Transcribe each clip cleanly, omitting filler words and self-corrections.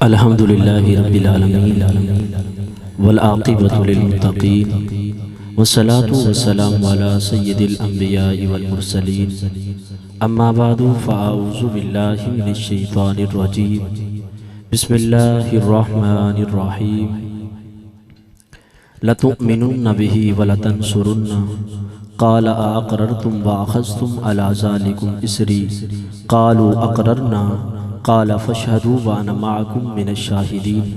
अल्हम्दुलिल्लाहि रब्बिल आलमीन वल आक़िबतु लिल मुत्तक़ीन वस्सलातु वस्सलामु अला सय्यिदिल अंबियाइ वल मुरसलीन अम्मा बादु फ़अऊज़ु बिल्लाहि मिनश शैतानिर रजीम बिस्मिल्लाहिर रहमानिर रहीम लतुमिनुन्न बिही व लतंसुरुन्न क़ाल अअक़ररतुम व अख़ज़्तुम अला ज़ालिकुम इस्री क़ालू अक़ररना क़ाल फ़शहदू व अना मअकुम मिनश शाहिदीन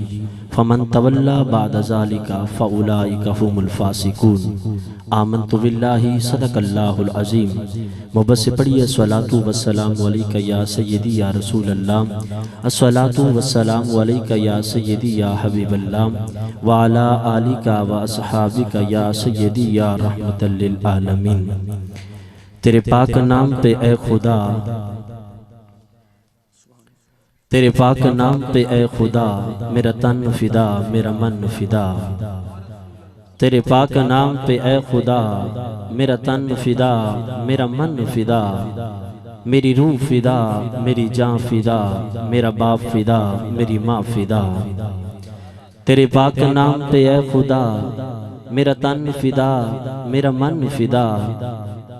फ़मन तवल्ला बअद ज़ालिका फ़उलाइका हुमुल फ़ासिकून। आमन्तु बिल्लाहि सदक़ल्लाहुल अज़ीम। मोहब्बत से पढ़िए अस्सलातु वस्सलामु अलैका या सय्यदी या रसूल अल्लाह, अस्सलातु वस्सलामु अलैका या सय्यदी या हबीबल्लाह व अला आलिका व अस्हाबिका या सय्यदी या रहमतल लिल आलमीन। तेरे पाक नाम पे ए खुदा, तेरे पाक नाम पे ए खुदा मेरा तन फिदा मेरा मन फिदा। तेरे पाक नाम पे ए खुदा मेरा तन फिदा मेरा मन फिदा, मेरी रूह फिदा मेरी जान फिदा, मेरा बाप फिदा मेरी माँ फिदा। तेरे पाक नाम पे ए खुदा मेरा तन फिदा मेरा मन फिदा,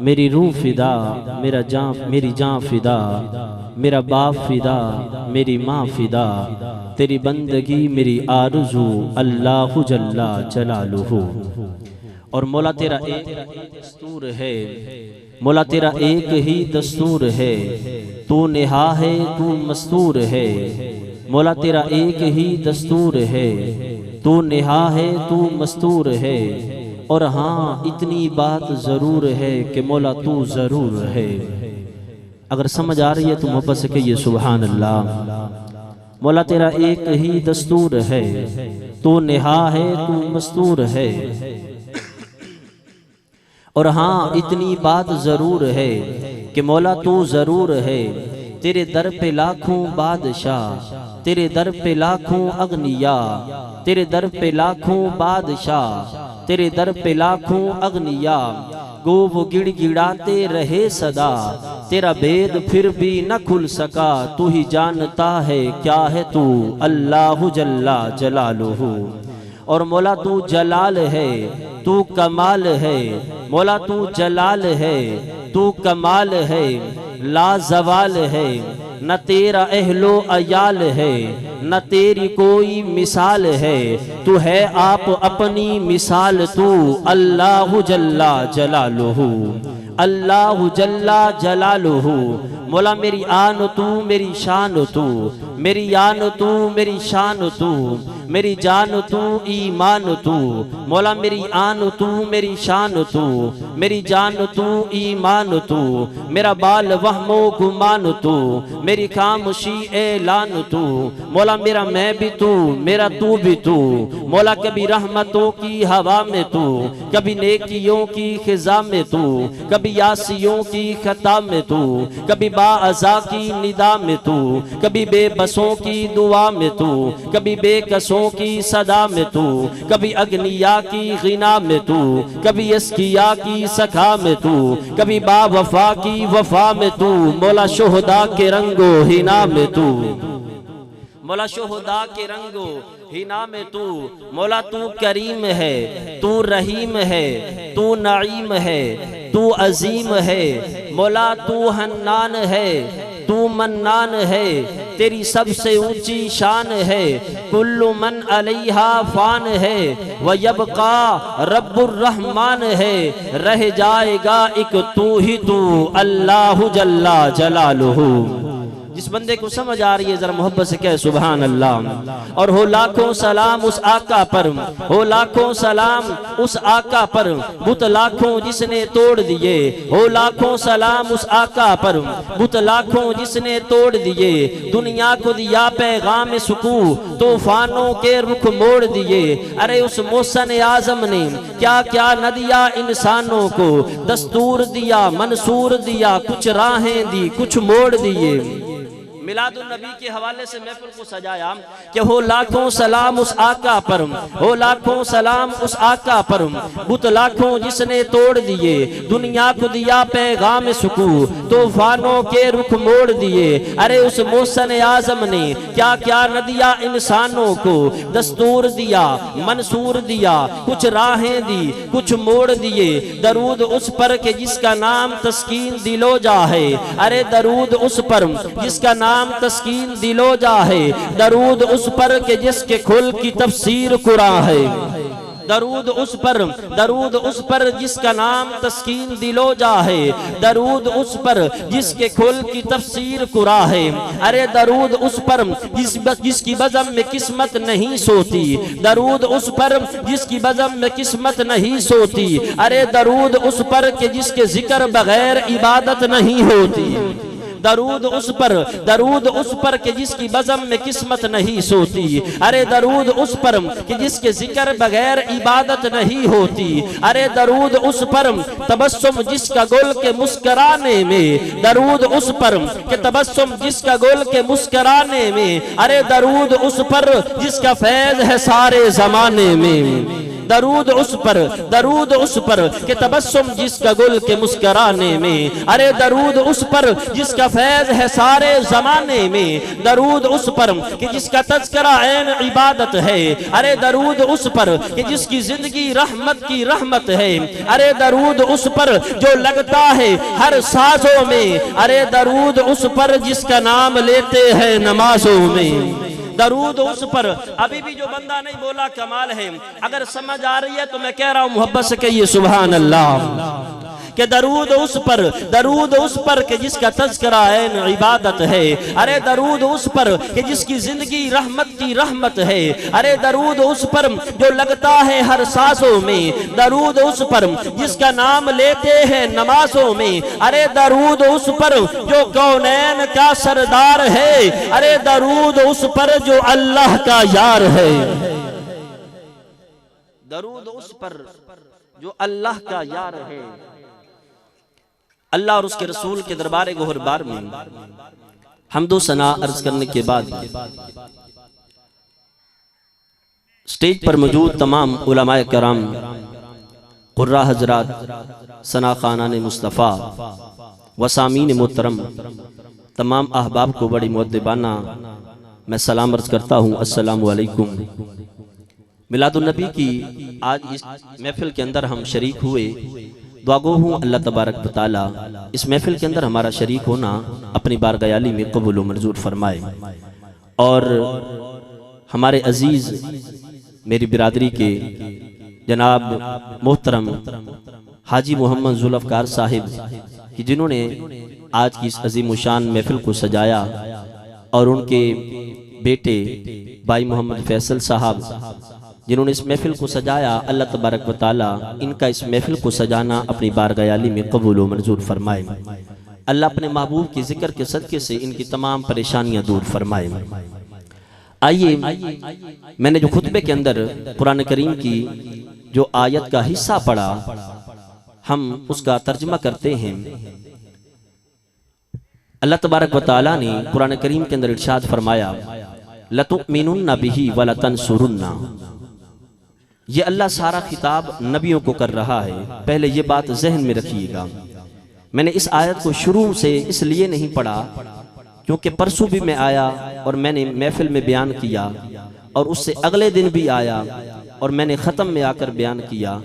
मेरी रूह फिदा मेरी जान फिदा, मेरा बाप फिदा मेरी माँ फिदा। तेरी बंदगी मेरी आरज़ू अल्लाहु जल्ला जलालुहु। और मौला तेरा एक दस्तूर है, मौला तेरा एक ही दस्तूर है, तू निहा है तू मस्तूर है। मौला तेरा एक ही दस्तूर है, तू निहा है तू मस्तूर है। और हाँ इतनी बात ज़रूर है कि मौला तू ज़रूर है। अगर समझ आ रही है तो मोहब्बत से कहिए सुभान अल्लाह। मौला तेरा एक ही दस्तूर है, तू निहा है तू मस्तूर है। और हाँ इतनी बात ज़रूर है कि मौला तू ज़रूर है। तेरे दर पे लाखों बादशाह, तेरे दर पे लाखों अग्निया, तेरे दर पे लाखों बादशाह, तेरे दर पे लाखों अग्निया। गो वो गिड़गिड़ाते रहे सदा, तेरा भेद फिर भी न खुल सका। तू ही जानता है क्या है तू अल्लाहु जल्ला जलालुहु। और मौला तू जलाल है तू कमाल है, मौला तू जलाल है तू कमाल है। लाजवाल है न तेरा अहलो अयाल है, न तेरी कोई मिसाल है। तू है आप अपनी मिसाल तू अल्लाहु जल्ला जलालुहु, अल्लाहु जल्ला जलालुहु। मौला मेरी आन तू मेरी शान तू, मेरी आन तू मेरी शान तू, मेरी जान तू ईमान तू। मौला मेरी आन तू मेरी शान तू, मेरी जान तू ईमान तू। मेरा बाल वहमो गुमान तू, मेरी खामोशी ऐलान तू। मौला मेरा मैं भी तू मेरा तू भी तू। मौला कभी रहमतों की हवा में तू, कभी नेकियों की खिजा में तू, कभी यासियों की खता में तू, कभी बाअज़ा की निदा में तू, कभी बेबसों की दुआ में तू, कभी बेकसों की सदा में तू, कभी अग्निया की गिना में तू, कभी अस्किया की सखा में तू, कभी बावफा की वफा में तू। मौला शुहदा के रंगो हिना में तू, मौला शुहदा के रंगो हिना में तू। मौला तू करीम है तू रहीम है, तू नईम है तू अजीम है। मौला तू हन्नान है तू मन्नान है, तेरी सबसे ऊंची शान है। कुल्लु मन अलैहा फान है व यबका रब्बुर रहमान है। रह जाएगा एक तू ही तू अल्लाहु जल्ला जलालुहु। जिस बंदे को समझ आ रही है जरा मोहब्बत से कहे सुभान अल्लाह। और हो लाखों सलाम उस आका पर, हो लाखों सलाम उस आका पर, बुत लाखों जिसने तोड़ दिए। हो लाखों सलाम उस आका पर, बुत लाखों जिसने तोड़ दिए। दुनिया को दिया पैगाम सुकू, तूफानों के रुख मोड़ दिए। अरे उस मोहसन आजम ने क्या क्या न दिया इंसानों को। दस्तूर दिया मंसूर दिया, कुछ राहें दी कुछ मोड़ दिए। मिलादुन नबी के हवाले से महफिल को सजाया कि हो लाखों सलाम उस आका पर, हो लाखों सलाम उस आका पर, बुत लाखों जिसने तोड़ दिए, दुनिया को दिया पैगाम सुकू, तूफानों के रुख मोड़ दिए। अरे उस मोहसन आजम ने क्या क्या न दिया इंसानों को, दस्तूर दिया, मंसूर दिया, कुछ राहें दी, कुछ मोड़ दिए। दरूद उस पर के जिसका नाम तस्कीन दिलो जा है, अरे दरूद उस पर जिसका नाम तस्कीन दिलो जा है, दरूद उस पर के जिसके खुल की तफसीर कुरान है। दरूद उस पर जिसका नाम तस्कीन दिलो जा है, दरूद उस पर जिसके खुल की तफसीर कुरा है। अरे दरूद उस पर जिसकी बज़म में किस्मत नहीं सोती, दरूद उस पर जिसकी बज़म में किस्मत नहीं सोती। अरे दरूद उस पर के जिसके जिक्र बगैर इबादत नहीं होती, दरूद उस पर के जिसकी बज़म में किस्मत नहीं सोती। अरे दरूद उस पर कि जिसके जिक्र बगैर इबादत नहीं होती। अरे दरूद उस पर तबस्सुम जिसका गुल के मुस्कराने में, दरूद उस पर कि तबस्सुम जिसका गुल के मुस्कराने में। अरे दरूद उस पर जिसका फैज़ है सारे ज़माने में, दरूद उस पर कि तबस्सुम जिसका गुल के मुस्कराने में। अरे दरूद उस पर जिसका फैज़ है सारे ज़माने में, दरूद उस पर कि जिसका तज़किरा ऐन इबादत है। अरे दरूद उस पर कि जिसकी जिंदगी रहमत की रहमत है। अरे दरूद उस पर जो लगता है हर साजों में। अरे दरूद उस पर जिसका नाम लेते हैं नमाजों में, दरूद उस पर। अभी भी जो बंदा नहीं बोला कमाल है, अगर समझ आ रही है तो मैं कह रहा हूं मोहब्बत से कहिए सुभान अल्लाह। कि दरूद उस पर कि जिसका तज़किरा है इबादत है। अरे दरूद उस पर कि जिसकी जिंदगी रहमत की रहमत है। अरे दरूद उस पर जो लगता है हर सांसों में, दरूद उस पर जिसका नाम लेते हैं नमाजों में। अरे दरूद उस पर जो कौनैन का सरदार है। अरे दरूद उस पर जो अल्लाह का यार है, दरूद उस पर जो अल्लाह का यार है। अल्लाह और उसके रसूल के दरबार गोहरबार में हम्दो सना अर्ज करने के बाद स्टेज पर मौजूद तमाम उलमाए कराम, कुर्रा हजरात, सना खानान मुस्तफ़ा वसामीन मोहतरम, तमाम अहबाब को बड़ी मुअद्दिबाना मैं सलाम अर्ज करता हूँ। अस्सलामु अलैकुम। मिलादुन नबी की आज इस महफिल के अंदर हम शरीक हुए। दुआगो हूँ अल्लाह तबारक व तआला इस महफिल के अंदर हमारा शरीक होना अपनी बारगायाली में कबूल व मंजूर फरमाए। और हमारे अजीज़ मेरी बिरादरी के जनाब मोहतरम हाजी मोहम्मद जुल्फ़कार साहिब कि जिन्होंने आज की इस अजीम शान महफिल को सजाया, और उनके बेटे भाई मोहम्मद फैसल साहब जिन्होंने इस महफिल को सजाया। अल्लाह तबारक व तआला इनका इस महफिल को सजाना अपनी बारगायाली में कबूल व मंजूर फरमाए। अल्लाह अपने महबूब के जिक्र के सदक़े से इनकी तमाम परेशानियां दूर फरमाए। आइए, मैंने जो खुतबे के अंदर कुरान करीम की जो आयत का हिस्सा पढ़ा, हम उसका तर्जुमा करते हैं। अल्लाह तबारक व तआला ने कुरान करीम के अंदर इरशाद फरमाया, लतुमिनुन्ना बिही व लतंसुरुन्ना। ये अल्लाह सारा खिताब नबियों को कर रहा है। पहले ये बात जहन में रखिएगा। मैंने इस आयत को शुरू से इसलिए नहीं पढ़ा क्योंकि परसों भी मैं आया और मैंने महफिल में बयान किया, और उससे अगले दिन भी आया और मैंने ख़त्म में आकर बयान किया।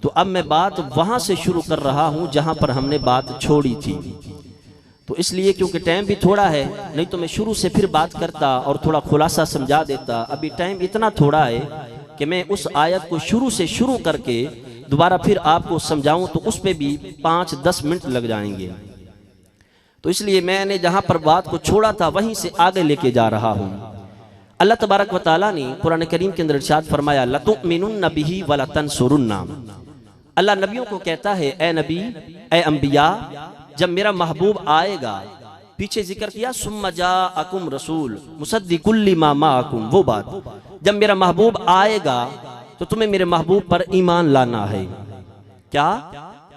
तो अब मैं बात वहाँ से शुरू कर रहा हूँ जहाँ पर हमने बात छोड़ी थी। तो इसलिए क्योंकि टाइम भी थोड़ा है, नहीं तो मैं शुरू से फिर बात करता और थोड़ा खुलासा समझा देता। अभी टाइम इतना थोड़ा है कि मैं उस आयत को शुरू से शुरू करके दोबारा फिर आपको समझाऊं तो उस पे भी 5-10 मिनट लग जाएंगे। तो इसलिए मैंने जहां पर बात को छोड़ा था वहीं से आगे लेके जा रहा हूं। अल्लाह तबारक व तआला ने कुरान करीम के अंदर इरशाद फरमाया, लतुमिनुन्ना बिही व लतंसुरुन्ना। अल्लाह नबियों को कहता है, ए नबी, ए अंबिया, जब मेरा महबूब आएगा, पीछे जिक्र किया सुम्मा जाअकुम रसूल मुसद्दिकुल लिमा माअकुम, वो बात, जब मेरा महबूब आएगा तो तुम्हें मेरे महबूब पर ईमान लाना है। क्या?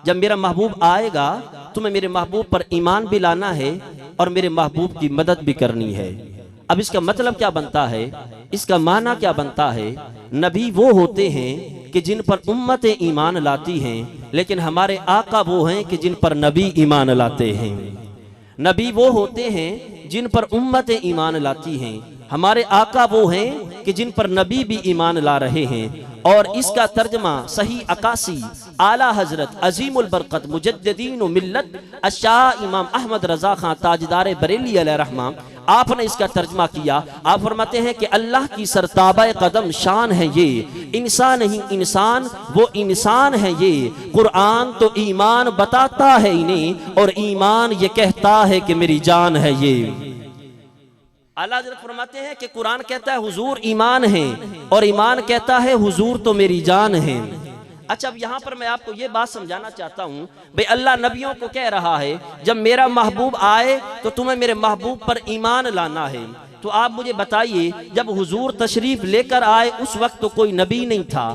जब मेरा महबूब आएगा तुम्हें मेरे महबूब पर ईमान भी लाना है और मेरे महबूब की मदद भी करनी है। अब इसका मतलब क्या बनता है, इसका माना क्या बनता है? नबी वो होते हैं कि जिन पर उम्मतें ईमान लाती हैं, लेकिन हमारे आका वो हैं कि जिन पर नबी ईमान लाते हैं। नबी वो होते हैं जिन पर उम्मतें ईमान लाती हैं, हमारे आका वो हैं कि जिन पर नबी भी ईमान ला रहे हैं। और इसका तर्जमा सही अकासी आला हजरत अजीमुल बरकत मुजद्दिदीन व मिल्लत अशाह इमाम अहमद रजा खां ताजदार बरेली अलैहिर्रहमा, आपने इसका तर्जमा किया। आप फरमाते हैं कि अल्लाह की सरताबा कदम शान है ये, इंसान नहीं इंसान वो इंसान है ये। कुरान तो ईमान बताता है इन्हें और ईमान ये कहता है कि मेरी जान है ये। आला हज़रत फरमाते हैं कि कुरान कहता है हुजूर ईमान है और ईमान कहता है हुजूर तो मेरी जान है। अच्छा, अब यहाँ पर मैं आपको ये बात समझाना चाहता हूँ, भाई अल्लाह नबियों को कह रहा है जब मेरा महबूब आए तो तुम्हें मेरे महबूब पर ईमान लाना है। तो आप मुझे बताइए, जब हुजूर तशरीफ लेकर आए उस वक्त तो कोई नबी नहीं था।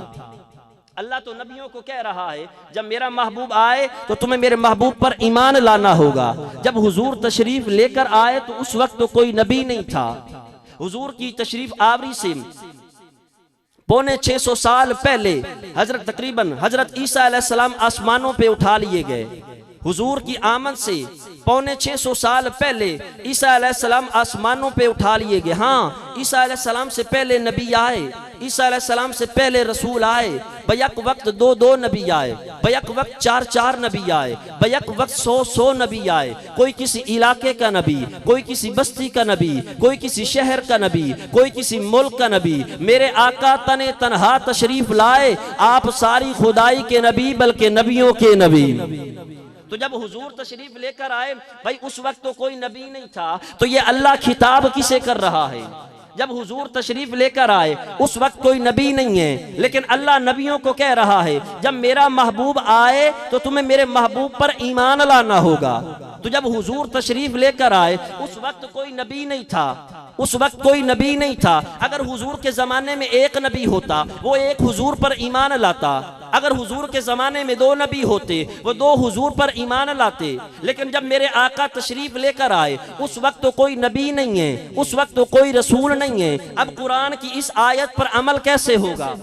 अल्लाह तो नबियों को कह रहा है जब मेरा महबूब आए तो तुम्हें मेरे महबूब पर ईमान लाना होगा। जब हुजूर तशरीफ लेकर आए तो उस वक्त तो कोई नबी नहीं था। हुजूर की तशरीफ आवरी से पौने 600 साल पहले तकरीबन हजरत ईसा अलैहिस्सलाम आसमानों पे उठा लिए गए। हुजूर की आमद से पौने 600 साल पहले ईसा अलैहिस्सलाम आसमानों पे उठा लिए गए। हाँ, ईसा अलैहिस्सलाम से पहले नबी आए, ईसा अलैहिस्सलाम से पहले रसूल आए। बैक वक्त 2-2 नबी आए, बैक वक्त 4-4 नबी आए, बैक वक्त 100-100 नबी आए। कोई किसी इलाके का नबी, कोई किसी बस्ती का नबी, कोई किसी शहर का नबी, कोई किसी मुल्क का नबी। मेरे आका तने तनहा तशरीफ लाए, आप सारी खुदाई के नबी बल्कि नबियों के नबी। तो जब हुजूर तशरीफ लेकर आए, भाई उस वक्त तो कोई नबी नहीं था। तो ये अल्लाह खिताब किसे कर रहा है? जब हुजूर तशरीफ लेकर आए उस वक्त कोई नबी नहीं है, लेकिन अल्लाह नबियों को कह रहा है जब मेरा महबूब आए तो तुम्हें मेरे महबूब पर ईमान लाना होगा। तो जब हुजूर तशरीफ लेकर आए उस वक्त कोई नबी नहीं था, उस वक्त कोई नबी नहीं था। अगर हुजूर के जमाने में एक नबी होता वो एक हुजूर पर ईमान लाता, अगर हुजूर के जमाने में 2 नबी होते वो 2 हुजूर पर ईमान लाते। लेकिन जब मेरे आका तशरीफ लेकर आए उस वक्त तो कोई नबी नहीं है, उस वक्त तो कोई रसूल नहीं है। अब कुरान की इस आयत पर अमल कैसे होगा?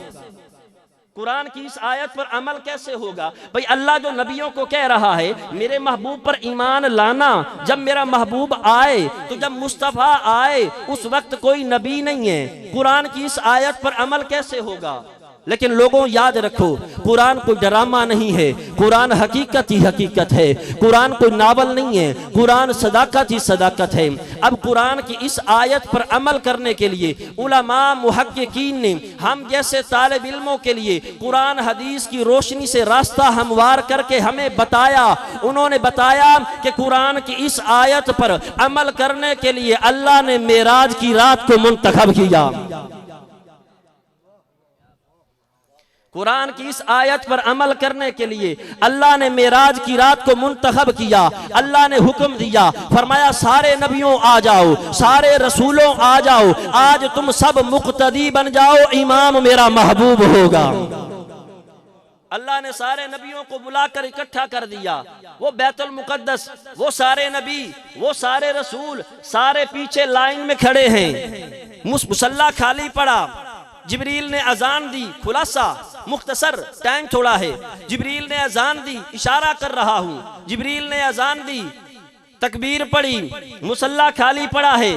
कुरान की इस आयत पर अमल कैसे होगा? भाई अल्लाह जो नबियों को कह रहा है मेरे महबूब पर ईमान लाना, जब मेरा महबूब आए तो जब मुस्तफ़ा आए उस वक्त कोई नबी नहीं है। कुरान की इस आयत पर अमल कैसे होगा? लेकिन लोगों याद रखो, कुरान कोई ड्रामा नहीं है, कुरान हकीकत ही हकीकत है, कुरान कोई नावल नहीं है, कुरान सदाकत ही सदाकत है। अब कुरान की इस आयत पर अमल करने के लिए उलमा मुहक्किकीन ने हम जैसे तालिब इल्मों के लिए कुरान हदीस की रोशनी से रास्ता हमवार करके हमें बताया। उन्होंने बताया कि कुरान की इस आयत पर अमल करने के लिए अल्लाह ने मेराज की रात को मुंतखब किया। कुरान की इस आयत पर अमल करने के लिए अल्लाह ने मेराज की रात को मुंतखब किया। अल्लाह ने हुक्म दिया, फरमाया सारे नबियों आ जाओ, सारे रसूलों आ जाओ, आज तुम सब मुक्तदी बन जाओ, इमाम मेरा महबूब होगा। अल्लाह ने सारे नबियों को बुलाकर इकट्ठा कर दिया। वो बैतुल मुकद्दस, वो सारे नबी, वो सारे रसूल सारे पीछे लाइन में खड़े हैं। मुसल्ला खाली पड़ा, जिब्रील ने अजान दी, खुलासा मुख्तसर टाइम थोड़ा है। जिब्रील ने अजान दी, इशारा कर रहा हूं, जिब्रील ने अजान दी, तकबीर पड़ी, मुसल्ला खाली पड़ा है।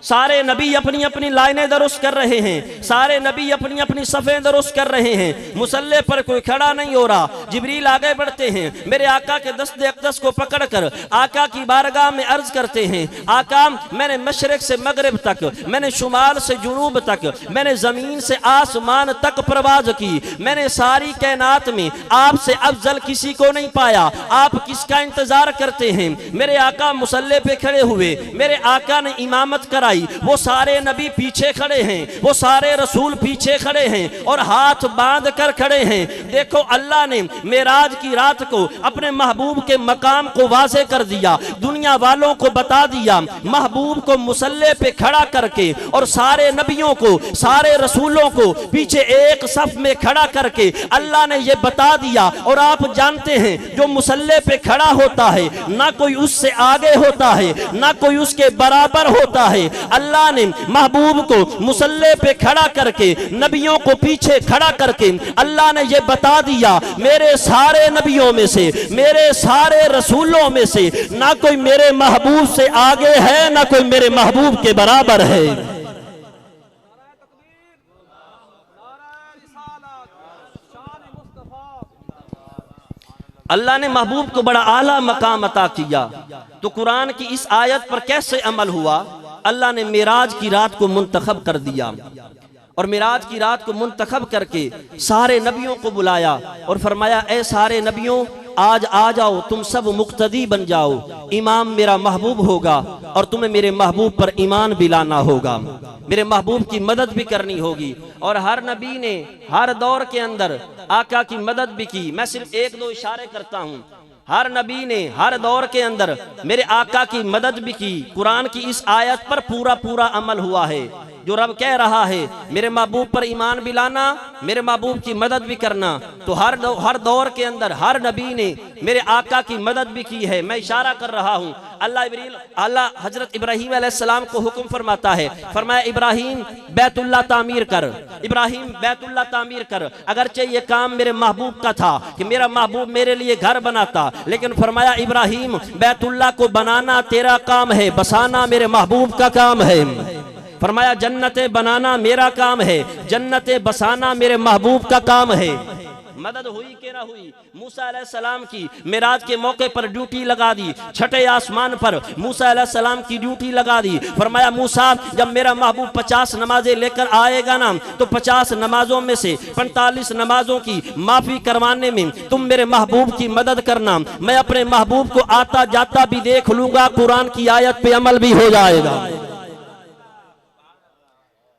सारे नबी अपनी अपनी लाइनें दुरुस्त कर रहे हैं, सारे नबी अपनी अपनी सफ़ें दुरुस्त कर रहे हैं। मुसल्ले पर कोई खड़ा नहीं हो रहा। जिब्रील आगे बढ़ते हैं, मेरे आका के दस्ते अक़दस को पकड़कर आका की बारगाह में अर्ज करते हैं, आका मैंने मशरिक से मगरिब तक, मैंने शुमाल से जुनूब तक, मैंने ज़मीन से आसमान तक परवाज की, मैंने सारी कायनात में आपसे अफजल किसी को नहीं पाया। आप किसका इंतजार करते हैं? मेरे आका मुसल्ले पे खड़े हुए, मेरे आका ने इमामत कराई, दिखाई, वो सारे नबी पीछे खड़े हैं, वो सारे रसूल पीछे खड़े हैं और हाथ बांध कर खड़े हैं। देखो अल्लाह ने मेराज की रात को अपने महबूब के मकाम को वाज़े कर दिया, दुनिया वालों को बता दिया। महबूब को मुसल्ले पे खड़ा करके और सारे नबियों को, सारे रसूलों को पीछे एक सफ में खड़ा करके अल्लाह ने ये बता दिया। और आप जानते हैं जो मुसल्ले पे खड़ा होता है ना कोई उससे आगे होता है ना कोई उसके बराबर होता है। अल्लाह ने महबूब को मुसल्ले पे खड़ा करके नबियों को पीछे खड़ा करके अल्लाह ने ये बता दिया, मेरे सारे नबियों में से, मेरे सारे रसूलों में से ना कोई मेरे महबूब से आगे है ना कोई मेरे महबूब के बराबर है। अल्लाह ने महबूब को बड़ा आला मकाम अता किया। तो कुरान की इस आयत पर कैसे अमल हुआ? अल्लाह ने मेराज की रात को मुंतखब कर दिया और मेराज की रात को मुंतखब करके सारे नबियों को बुलाया और फरमाया, ए सारे नबियों, आज आ जाओ, तुम सब मुक्तदी बन जाओ। इमाम मेरा महबूब होगा और तुम्हें मेरे महबूब पर ईमान भी लाना होगा, मेरे महबूब की मदद भी करनी होगी। और हर नबी ने हर दौर के अंदर आका की मदद भी की। मैं सिर्फ एक दो इशारे करता हूँ। हर नबी ने हर दौर के अंदर मेरे आका की मदद भी की। कुरान की इस आयत पर पूरा पूरा अमल हुआ है। जो रब कह रहा है मेरे महबूब पर ईमान भी लाना, मेरे महबूब की मदद भी करना, तो हर दौर के अंदर हर नबी ने मेरे आका की मदद भी की है। मैं इशारा कर रहा हूँ, अल्लाह हजरत इब्राहीम अलैहिस्सलाम को हुक्म फरमाता है, फरमाया इब्राहीम बैतुल्लाह तामीर कर, इब्राहीम बैतुल्लाह तामीर कर। अगरचे ये काम मेरे महबूब का था कि मेरा महबूब मेरे लिए घर बनाता, लेकिन फरमाया इब्राहीम बैतुल्लाह को बनाना तेरा काम है, बसाना मेरे महबूब का काम है। फरमाया जन्नतें बनाना मेरा काम है, जन्नतें बसाना मेरे महबूब का काम है। मदद हुई कि ना हुई? मूसा अलैहिस्सलाम की मेराज के मौके पर ड्यूटी लगा दी, छठे आसमान पर मूसा अलैहिस्सलाम की ड्यूटी लगा दी। फरमाया मूसा, जब मेरा महबूब 50 नमाजें लेकर आएगा ना, तो 50 नमाजों में से 45 नमाजों की माफी करवाने में तुम मेरे महबूब की मदद करना। मैं अपने महबूब को आता जाता भी देख लूंगा, कुरान की आयत पे अमल भी हो जाएगा।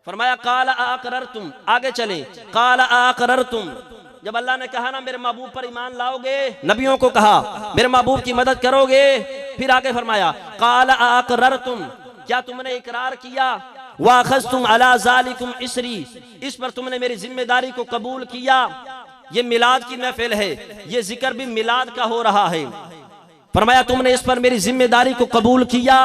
फरमाया काला आकरर तुम, आगे चले, काला आकरर तुम। जब अल्लाह ने कहा ना मेरे महबूब पर ईमान लाओगे, नबियों को कहा मेरे महबूब की मदद करोगे, फिर आगे फरमाया काला आकरर तुम, क्या तुमने इकरार किया? वाखज़तुम अला ज़ालिकुम इसरी, इस पर तुमने मेरी जिम्मेदारी को कबूल किया। ये मिलाद की महफिल है, ये जिक्र भी मिलाद का हो रहा है। फरमाया तुमने इस पर मेरी जिम्मेदारी को कबूल किया।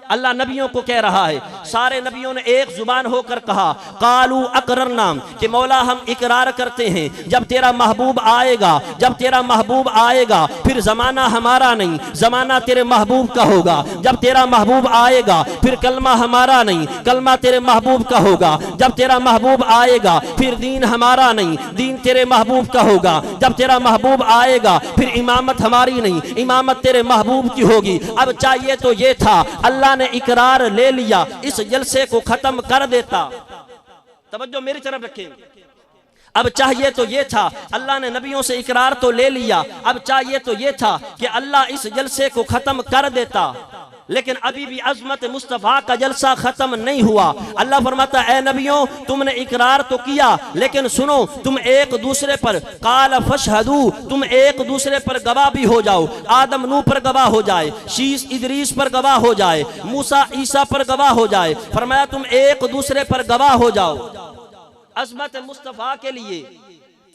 अल्लाह नबियों को कह रहा है, सारे नबियों ने एक जुबान होकर कहा कालू अकररना, कि मौला हम इकरार करते हैं जब तेरा महबूब आएगा, जब तेरा महबूब आएगा फिर जमाना हमारा नहीं, जमाना तेरे महबूब का होगा। जब तेरा महबूब आएगा फिर कलमा हमारा नहीं, कलमा तेरे महबूब का होगा। जब तेरा महबूब आएगा फिर दीन हमारा नहीं, दीन तेरे महबूब का होगा। जब तेरा महबूब आएगा फिर इमामत हमारी नहीं, इमामत तेरे महबूब की होगी। अब चाहिए तो ये था अल्लाह ने इकरार ले लिया, इस जलसे को खत्म कर देता। तवज्जो मेरी तरफ रखें। अब चाहिए तो ये था, अल्लाह ने नबियों से इकरार तो ले लिया, अब चाहिए तो ये था कि अल्लाह इस जलसे को खत्म कर देता, लेकिन अभी भी अजमत मुस्तफ़ा का जलसा खत्म नहीं हुआ। अल्लाह फरमाता है, ए नबियों तुमने इकरार तो किया, लेकिन सुनो, तुम एक दूसरे पर काल फशहदू, तुम एक दूसरे पर गवाह भी हो जाओ। आदम नूह पर गवाह हो जाए, शीश इदरीस पर गवाह हो जाए, मूसा ईसा पर गवाह हो जाए। फरमाया तुम एक दूसरे पर गवाह हो जाओ अजमत मुस्तफ़ा के लिए।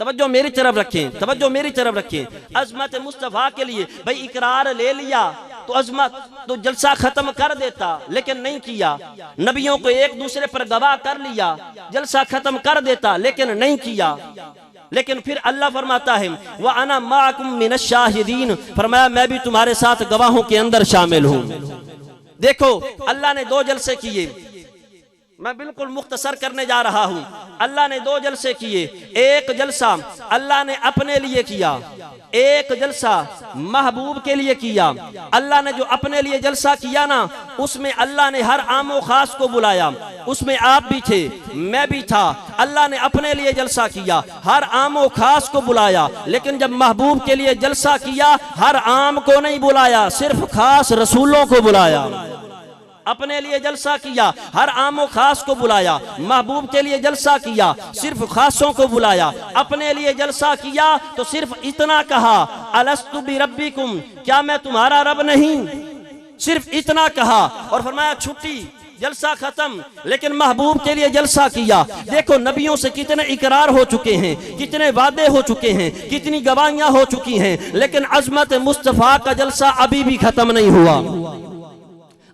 तवज्जो मेरी तरफ रखें, तवज्जो मेरी तरफ रखें। अजमत मुस्तफ़ा के लिए भाई इकरार ले लिया तो अजमत तो जलसा खत्म कर देता, लेकिन नहीं किया। नबियों को एक दूसरे पर गवाह कर लिया, जलसा खत्म कर देता, लेकिन नहीं किया। लेकिन फिर अल्लाह फरमाता है व अना माकुम मिनश शाहिदीन, फरमाया मैं भी तुम्हारे साथ गवाहों के अंदर शामिल हूँ। देखो अल्लाह ने 2 जलसे किए, मैं बिल्कुल मुख्तसर करने जा रहा हूं। अल्लाह ने 2 जलसे किए। एक जलसा अल्लाह ने अपने लिए किया, एक जलसा महबूब के लिए किया। अल्लाह ने जो अपने लिए जलसा किया ना, उसमें अल्लाह ने हर आमो खास को बुलाया, उसमें आप भी थे, मैं भी था। अल्लाह ने अपने लिए जलसा किया, हर आमो खास को बुलाया। लेकिन जब महबूब के लिए जलसा किया, हर आम को नहीं बुलाया, सिर्फ खास रसूलों को बुलाया। अपने लिए जलसा किया, हर आमो खास को बुलाया। महबूब के लिए जलसा किया, सिर्फ खासों को बुलाया। अपने लिए जलसा किया तो सिर्फ इतना कहा, अलस्तु बिरब्बिकुम, क्या मैं तुम्हारा रब नहीं? सिर्फ इतना कहा और फरमाया छुट्टी, जलसा खत्म। लेकिन महबूब के लिए जलसा किया। देखो नबियों से कितने इकरार हो चुके हैं, कितने वादे हो चुके हैं, कितनी गवाहियां हो चुकी हैं, लेकिन अजमत मुस्तफा का जलसा अभी भी खत्म नहीं हुआ।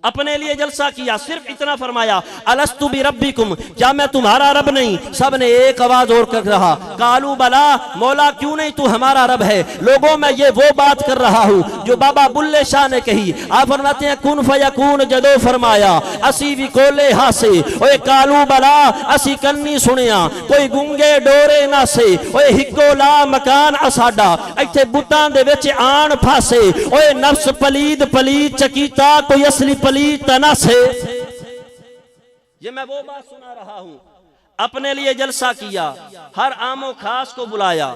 अपने लिए जलसा किया, सिर्फ इतना फरमाया, अलस्तु बिरब्बिकुम, क्या मैं तुम्हारा रब नहीं? सब ने एक आवाज और कर रहा, कालू बला, मौला क्यों नहीं तू हमारा रब है। लोगों में ये वो बात कर रहा हूँ जो बाबा बुल्ले शाह ने कही। आप फरमाते हैं कुन फयकून जदो फरमाया असी भी कोले हासे, ओए कालू बला असी कन्नी सुनिया कोई गुंगे डोरे ना से, ओए हिक्को ला मकान असाडा इत्थे बुतां दे विच आन फासे, ओए नफ्स पलीद पलीद चकीता कोई असली तना से। ये मैं वो बात सुना रहा हूं। अपने लिए जलसा किया, हर आमो खास को बुलाया।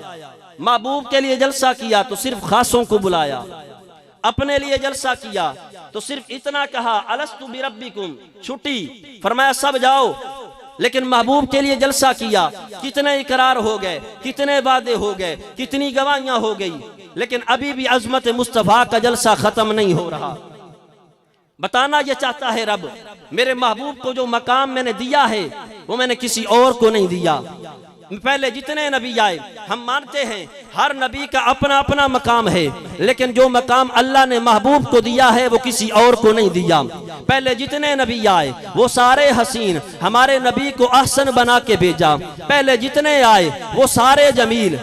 महबूब के लिए जलसा किया तो सिर्फ खासों को बुलाया। अपने लिए जलसा किया तो सिर्फ इतना कहा, अलस्तु बिरब्बिकुम, छुट्टी, फरमाया सब जाओ। लेकिन महबूब के लिए जलसा किया, कितने इकरार हो गए, कितने वादे हो गए, कितनी गवाहियां हो गई, लेकिन अभी भी अजमत मुस्तफा का जलसा खत्म नहीं हो रहा। बताना ये चाहता है रब, मेरे महबूब को जो मकाम मैंने दिया है वो मैंने किसी और को नहीं दिया। पहले जितने नबी आए, हम मानते हैं हर नबी का अपना अपना मकाम है, लेकिन जो मकाम अल्लाह ने महबूब को दिया है वो किसी और को नहीं दिया। पहले जितने नबी आए वो सारे हसीन, हमारे नबी को अहसन बना के भेजा। पहले जितने आए वो सारे जमील,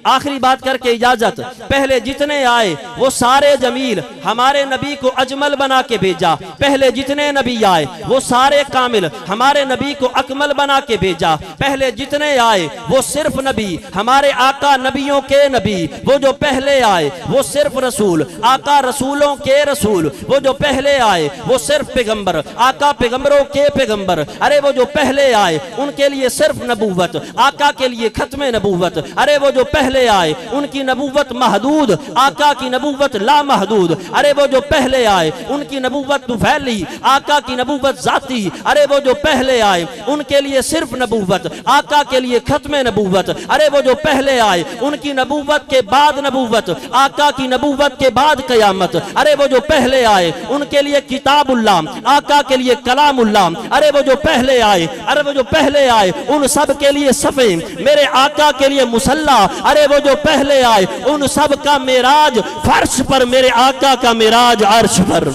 आखिरी बात करके इजाजत, पहले जितने आए वो सारे जमील, हमारे नबी को अजमल बना के भेजा। पहले जितने नबी आए वो सारे कामिल, हमारे नबी को अकमल बना के भेजा। पहले जितने आए वो सिर्फ नबी, हमारे आका नबियों के नबी। वो जो पहले आए वो सिर्फ रसूल, आका रसूलों के रसूल। वो जो पहले आए वो सिर्फ पैगंबर, आका पैगंबरों के पैगंबर। अरे वो जो पहले आए उनके लिए सिर्फ नबूवत, आका के लिए खत्मे नबूवत। अरे वो जो पहले आए उनकी नबूवत महदूद, आका की नबूवत ला महदूद। अरे वो जो पहले आए उनकी नबूवत तुफैली, आका की नबूवत जाती। अरे वो जो पहले आए उनके लिए सिर्फ नबूवत, आका के लिए खत्मे नबूवत। अरे वो जो पहले आए उनकी नबूवत के बाद नबूवत, आका की नबूवत के बाद कयामत। अरे वो जो पहले आए उनके लिए किताबुल्लाह, आका के लिए कलामुल्लाह। अरे वो जो पहले आए, अरे वो जो पहले आए उन सब के लिए सफे, मेरे आका के लिए मुसल्ला। अरे वो जो पहले आए उन सब का मेराज फर्श पर, मेरे आका का मेराज अर्श पर।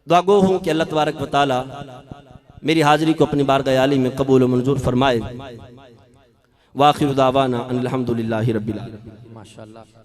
दुआ गो हूं कि अल्लाह तबारक व तआला मेरी हाजिरी को अपनी बारगाह आली में कबूल व मंजूर फरमाए। वाखिर दावाना अनिल हम्दुलिल्लाहि रब्बिल आलमीन। माशाअल्लाह।